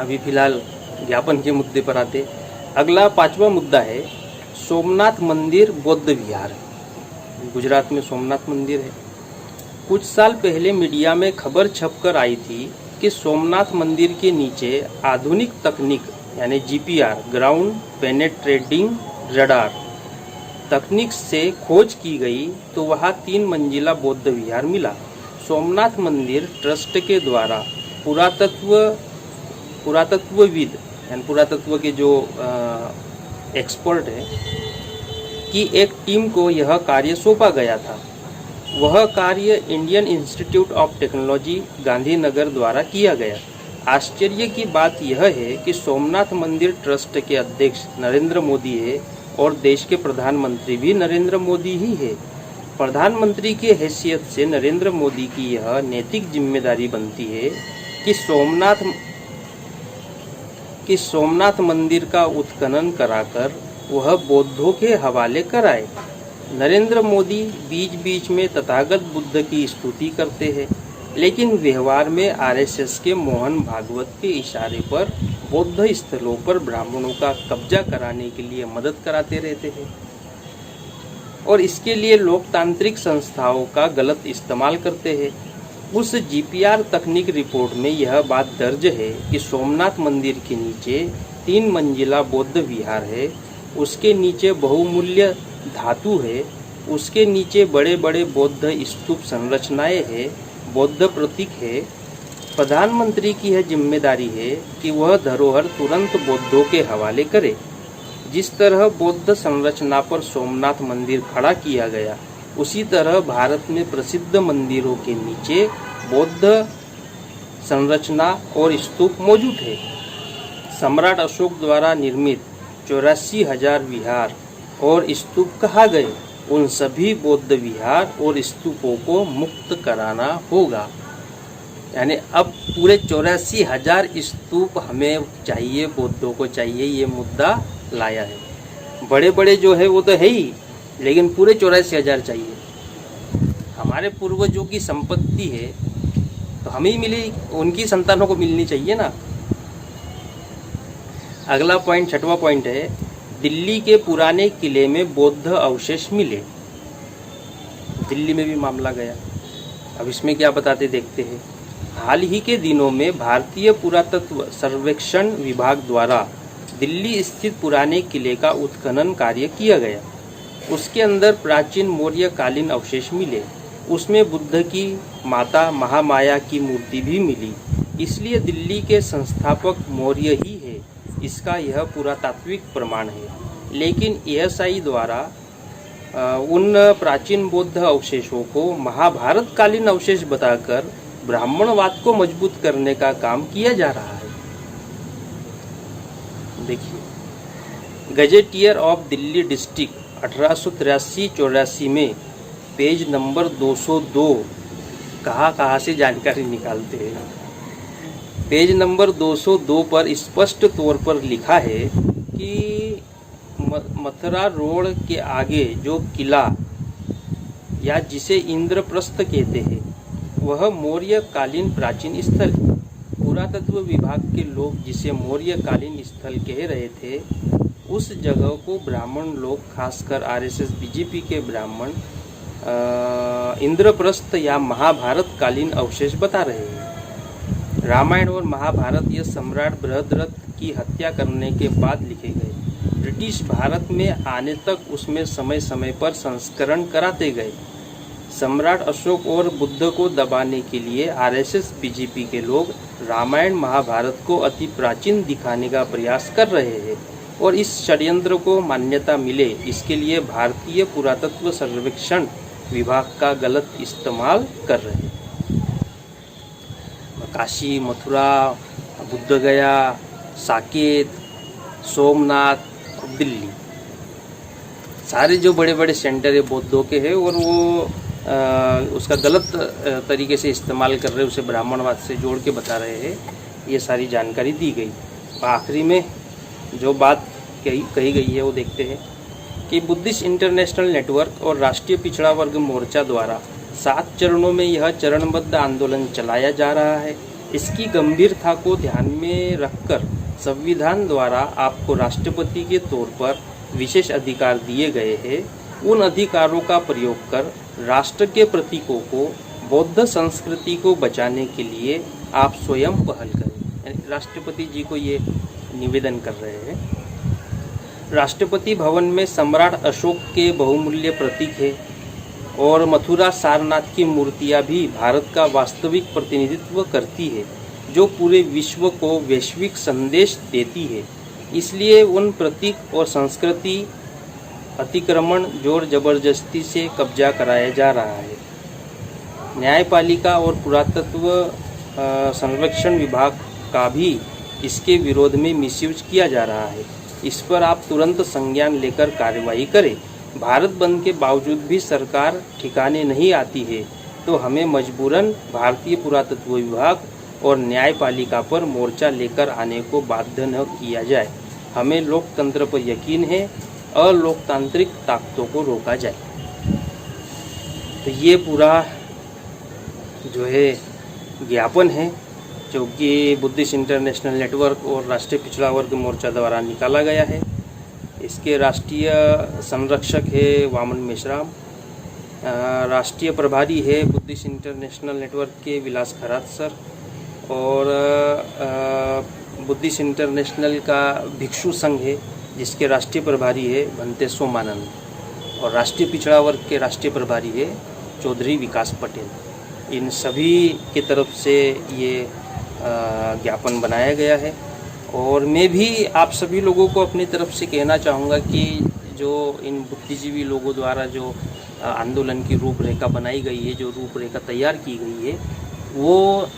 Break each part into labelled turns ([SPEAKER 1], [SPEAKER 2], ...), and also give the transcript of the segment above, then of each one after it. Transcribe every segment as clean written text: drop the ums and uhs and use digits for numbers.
[SPEAKER 1] अभी फिलहाल ज्ञापन के मुद्दे पर आते। अगला 5वां मुद्दा है सोमनाथ मंदिर बौद्ध विहार। गुजरात में सोमनाथ मंदिर है। कुछ साल पहले मीडिया में खबर छपकर आई थी कि सोमनाथ मंदिर के नीचे आधुनिक तकनीक यानी जीपीआर ग्राउंड पेनेट्रेटिंग रडार तकनीक से खोज की गई तो वहां 3 मंजिला बौद्ध विहार मिला। सोमनाथ मंदिर ट्रस्ट के द्वारा पुरातत्वविद यानी पुरातत्व के जो एक्सपर्ट है की एक टीम को यह कार्य सौंपा गया था। वह कार्य Indian institute of technology Gandhinagar द्वारा किया गया। आश्चर्य की बात यह है कि सोमनाथ मंदिर ट्रस्ट के अध्यक्ष नरेंद्र मोदी है और देश के प्रधानमंत्री भी नरेंद्र मोदी ही है। प्रधानमंत्री की हैसियत से नरेंद्र मोदी की यह नैतिक जिम्मेदारी बनती है कि सोमनाथ मंदिर का उत्खनन कराकर वह बौद्धों के हवाले कराए। नरेंद्र मोदी बीच बीच में तथागत बुद्ध की स्तुति करते हैं, लेकिन व्यवहार में आरएसएस के मोहन भागवत के इशारे पर बौद्ध स्थलों पर ब्राह्मणों का कब्जा कराने के लिए मदद कराते रहते हैं और इसके लिए लोकतांत्रिक संस्थाओं का गलत इस्तेमाल करते हैं। उस जीपीआर तकनीक रिपोर्ट में यह बात दर्ज है कि सोमनाथ मंदिर के नीचे 3 मंजिला बौद्ध विहार है, उसके नीचे बहुमूल्य धातु है, उसके नीचे बड़े बड़े बौद्ध स्तूप संरचनाएं हैं, बौद्ध प्रतीक है। प्रधानमंत्री की यह जिम्मेदारी है कि वह धरोहर तुरंत बौद्धों के हवाले करे। जिस तरह बौद्ध संरचना पर सोमनाथ मंदिर खड़ा किया गया, उसी तरह भारत में प्रसिद्ध मंदिरों के नीचे बौद्ध संरचना और स्तूप मौजूद है। सम्राट अशोक द्वारा निर्मित 84,000 विहार और स्तूप कहा गए, उन सभी बौद्ध विहार और स्तूपों को मुक्त कराना होगा। यानी अब पूरे 84,000 स्तूप हमें चाहिए, बौद्धों को चाहिए, ये मुद्दा लाया है। बड़े बड़े जो है वो तो है ही, लेकिन पूरे 84,000 चाहिए। हमारे पूर्वजों की संपत्ति है तो हमें ही मिली, उनकी संतानों को मिलनी चाहिए ना। अगला पॉइंट 6वां पॉइंट है दिल्ली के पुराने किले में बौद्ध अवशेष मिले। दिल्ली में भी मामला गया। अब इसमें क्या बताते देखते हैं। हाल ही के दिनों में भारतीय पुरातत्व सर्वेक्षण विभाग द्वारा दिल्ली स्थित पुराने किले का उत्खनन कार्य किया गया। उसके अंदर प्राचीन मौर्य कालीन अवशेष मिले। उसमें बुद्ध की माता महामाया की मूर्ति भी मिली। इसलिए दिल्ली के संस्थापक मौर्य ही है, इसका यह पुरातात्विक प्रमाण है। लेकिन एएसआई द्वारा उन प्राचीन बौद्ध अवशेषों को महाभारत कालीन अवशेष बताकर ब्राह्मणवाद को मजबूत करने का काम किया जा रहा है। देखिए, गजेटियर ऑफ दिल्ली डिस्ट्रिक्ट 1883-84 में पेज नंबर 202 कहाँ से जानकारी निकालते हैं। पेज नंबर 202 पर स्पष्ट तौर पर लिखा है कि मथुरा रोड के आगे जो किला या जिसे इंद्रप्रस्थ कहते हैं वह मौर्य कालीन प्राचीन स्थल है। पुरातत्व विभाग के लोग जिसे मौर्य कालीन स्थल कह रहे थे, उस जगह को ब्राह्मण लोग, खासकर आरएसएस बीजेपी के ब्राह्मण इंद्रप्रस्थ या महाभारत कालीन अवशेष बता रहे हैं। रामायण और महाभारत ये सम्राट बृहद्रथ की हत्या करने के बाद लिखे गए। ब्रिटिश भारत में आने तक उसमें समय समय पर संस्करण कराते गए। सम्राट अशोक और बुद्ध को दबाने के लिए आरएसएस बीजेपी के लोग रामायण महाभारत को अति प्राचीन दिखाने का प्रयास कर रहे हैं और इस षड्यंत्र को मान्यता मिले इसके लिए भारतीय पुरातत्व सर्वेक्षण विभाग का गलत इस्तेमाल कर रहे हैं। काशी, मथुरा, बुद्ध गया, साकेत, सोमनाथ, दिल्ली, सारे जो बड़े बड़े सेंटर है बौद्धों के हैं और वो उसका गलत तरीके से इस्तेमाल कर रहे हैं, उसे ब्राह्मणवाद से जोड़ के बता रहे हैं। ये सारी जानकारी दी गई। आखिरी में जो बात कही गई है वो देखते हैं कि बुद्धिस्ट इंटरनेशनल नेटवर्क और राष्ट्रीय पिछड़ा वर्ग मोर्चा द्वारा 7 चरणों में यह चरणबद्ध आंदोलन चलाया जा रहा है। इसकी गंभीरता को ध्यान में रखकर संविधान द्वारा आपको राष्ट्रपति के तौर पर विशेष अधिकार दिए गए हैं। उन अधिकारों का प्रयोग कर राष्ट्र के प्रतीकों को, बौद्ध संस्कृति को बचाने के लिए आप स्वयं पहल करें। राष्ट्रपति जी को ये निवेदन कर रहे हैं। राष्ट्रपति भवन में सम्राट अशोक के बहुमूल्य प्रतीक है और मथुरा सारनाथ की मूर्तियां भी भारत का वास्तविक प्रतिनिधित्व करती है, जो पूरे विश्व को वैश्विक संदेश देती है। इसलिए उन प्रतीक और संस्कृति अतिक्रमण जोर जबरदस्ती से कब्जा कराया जा रहा है। न्यायपालिका और पुरातत्व संरक्षण विभाग का भी इसके विरोध में मिसयूज किया जा रहा है। इस पर आप तुरंत संज्ञान लेकर कार्रवाई करें। भारत बंद के बावजूद भी सरकार ठिकाने नहीं आती है, तो हमें मजबूरन भारतीय पुरातत्व विभाग और न्यायपालिका पर मोर्चा लेकर आने को बाध्य न किया जाए। हमें लोकतंत्र पर यकीन है, अलोकतांत्रिक ताकतों को रोका जाए। तो ये पूरा जो है ज्ञापन है जो कि बुद्धिस्ट इंटरनेशनल नेटवर्क और राष्ट्रीय पिछड़ा वर्ग मोर्चा द्वारा निकाला गया है। इसके राष्ट्रीय संरक्षक है वामन मेश्राम, राष्ट्रीय प्रभारी है बुद्धिस्ट इंटरनेशनल नेटवर्क के विलास खरात सर, और बुद्धिस्ट इंटरनेशनल का भिक्षु संघ है जिसके राष्ट्रीय प्रभारी है भंते सोमानंद, और राष्ट्रीय पिछड़ा वर्ग के राष्ट्रीय प्रभारी है चौधरी विकास पटेल। इन सभी की तरफ से ये ज्ञापन बनाया गया है। और मैं भी आप सभी लोगों को अपनी तरफ से कहना चाहूँगा कि जो इन बुद्धिजीवी लोगों द्वारा जो आंदोलन की रूपरेखा बनाई गई है, जो रूपरेखा तैयार की गई है, वो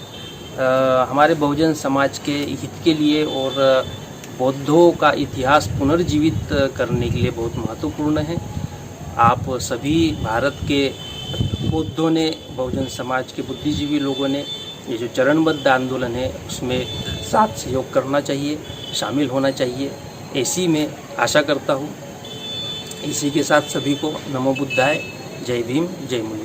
[SPEAKER 1] हमारे बहुजन समाज के हित के लिए और बौद्धों का इतिहास पुनर्जीवित करने के लिए बहुत महत्वपूर्ण है। आप सभी भारत के बौद्धों ने, बहुजन समाज के बुद्धिजीवी लोगों ने ये जो चरणबद्ध आंदोलन है उसमें साथ सहयोग करना चाहिए, शामिल होना चाहिए, ऐसी मैं आशा करता हूँ। इसी के साथ सभी को नमो बुद्धाय, जय भीम, जय मुनि।